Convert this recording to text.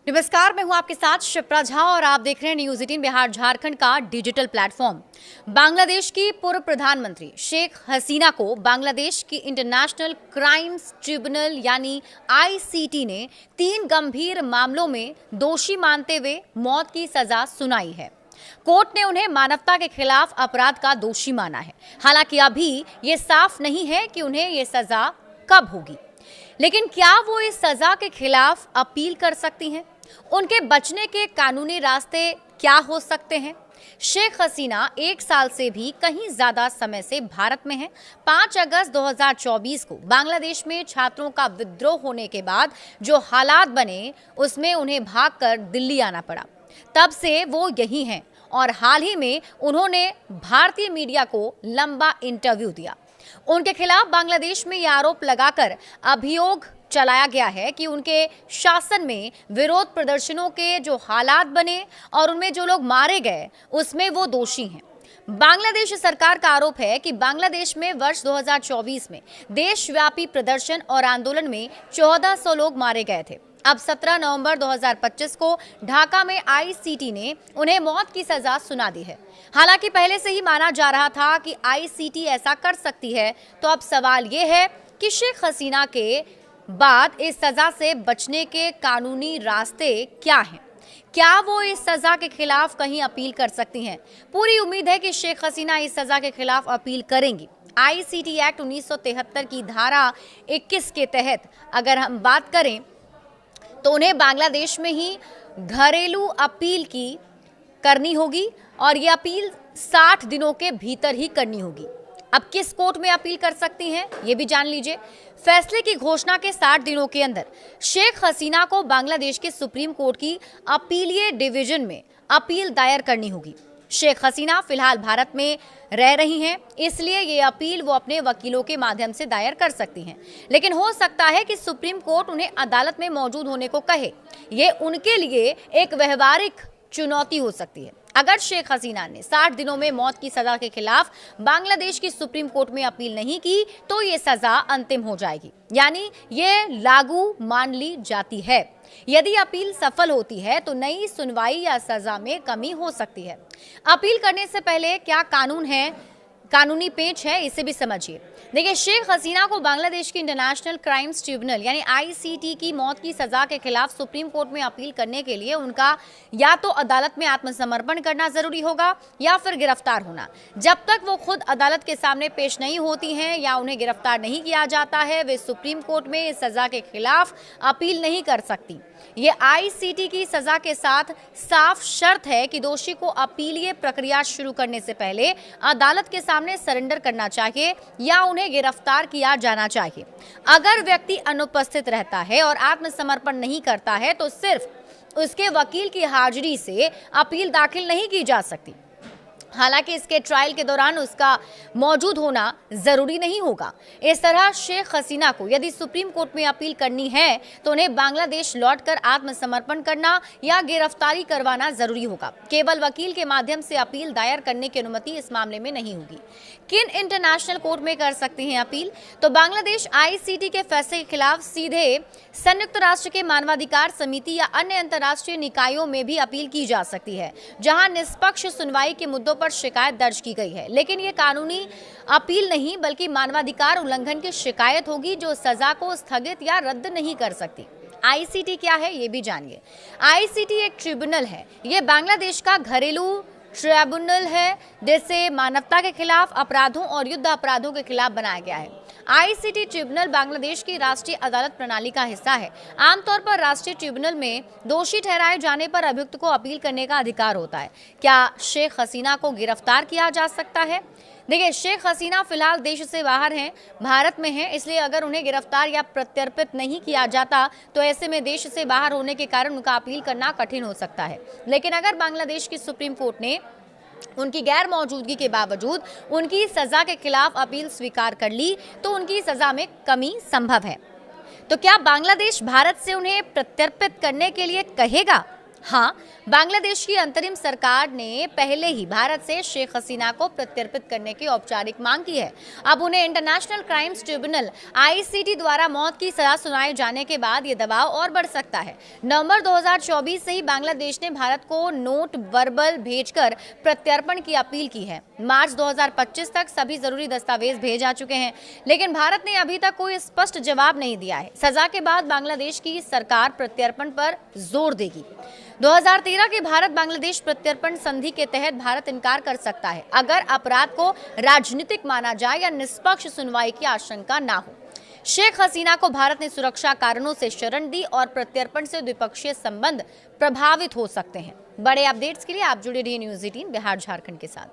नमस्कार, मैं हूं आपके साथ शिप्रा झा और आप देख रहे हैं न्यूज 18 बिहार झारखंड का डिजिटल प्लेटफॉर्म। बांग्लादेश की पूर्व प्रधानमंत्री शेख हसीना को बांग्लादेश की इंटरनेशनल क्राइम्स ट्रिब्यूनल यानी आईसीटी ने 3 गंभीर मामलों में दोषी मानते हुए मौत की सजा सुनाई है। कोर्ट ने उन्हें मानवता के खिलाफ अपराध का दोषी माना है। हालांकि अभी ये साफ नहीं है कि उन्हें ये सजा कब होगी, लेकिन क्या वो इस सजा के खिलाफ अपील कर सकती हैं? उनके बचने के कानूनी रास्ते क्या हो सकते हैं? शेख हसीना 1 साल से भी कहीं ज्यादा समय से भारत में हैं। 5 अगस्त 2024 को बांग्लादेश में छात्रों का विद्रोह होने के बाद जो हालात बने, उसमें उन्हें भागकर दिल्ली आना पड़ा। तब से वो यही हैं और हाल ही में उन्होंने भारतीय मीडिया को लंबा इंटरव्यू दिया। उनके खिलाफ बांग्लादेश में यह आरोप लगाकर अभियोग चलाया गया है कि उनके शासन में विरोध प्रदर्शनों के जो हालात बने और उनमें जो लोग मारे गए, उसमें वो दोषी हैं। बांग्लादेश सरकार का आरोप है कि बांग्लादेश में वर्ष 2024 में देशव्यापी प्रदर्शन और आंदोलन में 1400 लोग मारे गए थे। अब 17 नवंबर 2025 को ढाका में आईसीटी ने उन्हें मौत की सजा सुना दी है। हालांकि पहले से ही माना जा रहा था कि आईसीटी ऐसा कर सकती है, तो अब सवाल ये है कि शेख हसीना के बाद इस सजा से बचने के कानूनी रास्ते क्या हैं? क्या वो इस सजा के खिलाफ कहीं अपील कर सकती हैं? पूरी उम्मीद है कि शेख हसीना इस सजा के खिलाफ अपील करेंगी। आईसीटी एक्ट 1973 की धारा 21 के तहत अगर हम बात करें तो उन्हें बांग्लादेश में ही घरेलू अपील की करनी होगी और ये अपील 60 दिनों के भीतर ही करनी होगी। अब किस कोर्ट में अपील कर सकती हैं, ये भी जान लीजिए। फैसले की घोषणा के 60 दिनों के अंदर शेख हसीना को बांग्लादेश के सुप्रीम कोर्ट की अपीलीय डिवीजन में अपील दायर करनी होगी। शेख हसीना फिलहाल भारत में रह रही हैं, इसलिए ये अपील वो अपने वकीलों के माध्यम से दायर कर सकती हैं। लेकिन हो सकता है कि सुप्रीम कोर्ट उन्हें अदालत में मौजूद होने को कहे। ये उनके लिए एक व्यवहारिक चुनौती हो सकती है। अगर शेख हसीना ने 60 दिनों में मौत की सजा के खिलाफ बांग्लादेश की सुप्रीम कोर्ट में अपील नहीं की, तो ये सजा अंतिम हो जाएगी, यानी ये लागू मान ली जाती है। यदि अपील सफल होती है तो नई सुनवाई या सजा में कमी हो सकती है। अपील करने से पहले क्या कानूनी पेच है, इसे भी समझिए। देखिए, शेख हसीना को बांग्लादेश की इंटरनेशनल क्राइम्स ट्रिब्यूनल यानी आईसीटी की मौत की सजा के खिलाफ सुप्रीम कोर्ट में अपील करने के लिए उनका या तो अदालत में आत्मसमर्पण करना जरूरी होगा या फिर गिरफ्तार होना। जब तक वो खुद अदालत के सामने पेश नहीं होती हैं या उन्हें गिरफ्तार नहीं किया जाता है, वे सुप्रीम कोर्ट में इस सजा के खिलाफ अपील नहीं कर सकती। ये आईसीटी की सजा के साथ साफ शर्त है कि दोषी को अपीलीय प्रक्रिया शुरू करने से पहले अदालत के सामने सरेंडर करना चाहिए या उन्हें गिरफ्तार किया जाना चाहिए। अगर व्यक्ति अनुपस्थित रहता है और आत्मसमर्पण नहीं करता है तो सिर्फ उसके वकील की हाजिरी से अपील दाखिल नहीं की जा सकती। हालांकि इसके ट्रायल के दौरान उसका मौजूद होना जरूरी नहीं होगा। इस तरह शेख हसीना को यदि सुप्रीम कोर्ट में अपील करनी है तो उन्हें बांग्लादेश लौटकर आत्मसमर्पण करना या गिरफ्तारी करवाना जरूरी होगा। केवल वकील के माध्यम से अपील दायर करने की अनुमति इस मामले में नहीं होगी। किन इंटरनेशनल कोर्ट में कर सकते हैं अपील? तो बांग्लादेश आईसीटी के फैसले के खिलाफ सीधे संयुक्त राष्ट्र के मानवाधिकार समिति या अन्य अंतर्राष्ट्रीय निकायों में भी अपील की जा सकती है, जहां निष्पक्ष सुनवाई के मुद्दों पर शिकायत दर्ज की गई है। लेकिन ये कानूनी अपील नहीं बल्कि मानवाधिकार उल्लंघन की शिकायत होगी, जो सजा को स्थगित या रद्द नहीं कर सकती। आईसीटी क्या है, ये भी जानिए। आईसीटी एक ट्रिब्यूनल है। ये बांग्लादेश का घरेलू ट्रिब्यूनल है, जिसे मानवता के खिलाफ अपराधों और युद्ध अपराधों के खिलाफ बनाया गया है। आईसीटी ट्रिब्यूनल बांग्लादेश की राष्ट्रीय अदालत प्रणाली का हिस्सा है। आमतौर पर राष्ट्रीय ट्रिब्यूनल में दोषी ठहराए जाने पर अभियुक्त को अपील करने का अधिकार होता है। क्या शेख हसीना को गिरफ्तार किया जा सकता है? देखिए, शेख हसीना फिलहाल देश से बाहर हैं, भारत में हैं, इसलिए अगर उन्हें गिरफ्तार या प्रत्यर्पित नहीं किया जाता तो ऐसे में देश से बाहर होने के कारण उनका अपील करना कठिन हो सकता है। लेकिन अगर बांग्लादेश की सुप्रीम कोर्ट ने उनकी गैर मौजूदगी के बावजूद उनकी सजा के खिलाफ अपील स्वीकार कर ली तो उनकी सजा में कमी संभव है। तो क्या बांग्लादेश भारत से उन्हें प्रत्यर्पित करने के लिए कहेगा? हाँ, बांग्लादेश की अंतरिम सरकार ने पहले ही भारत से शेख हसीना को प्रत्यर्पित करने की औपचारिक मांग की है। अब उन्हें इंटरनेशनल क्राइम्स ट्रिब्यूनल आईसीटी द्वारा मौत की सजा सुनाए जाने के बाद ये दबाव और बढ़ सकता है। नवंबर 2024 से ही बांग्लादेश ने भारत को नोट वर्बल भेजकर प्रत्यर्पण की अपील की है। मार्च 2025 तक सभी जरूरी दस्तावेज भेज आ चुके हैं, लेकिन भारत ने अभी तक कोई स्पष्ट जवाब नहीं दिया है। सजा के बाद बांग्लादेश की सरकार प्रत्यर्पण पर जोर देगी। 2013 के भारत बांग्लादेश प्रत्यर्पण संधि के तहत भारत इनकार कर सकता है अगर अपराध को राजनीतिक माना जाए या निष्पक्ष सुनवाई की आशंका ना हो। शेख हसीना को भारत ने सुरक्षा कारणों से शरण दी और प्रत्यर्पण से द्विपक्षीय संबंध प्रभावित हो सकते हैं। बड़े अपडेट्स के लिए आप जुड़े रहिए न्यूज़ 18 बिहार झारखंड के साथ।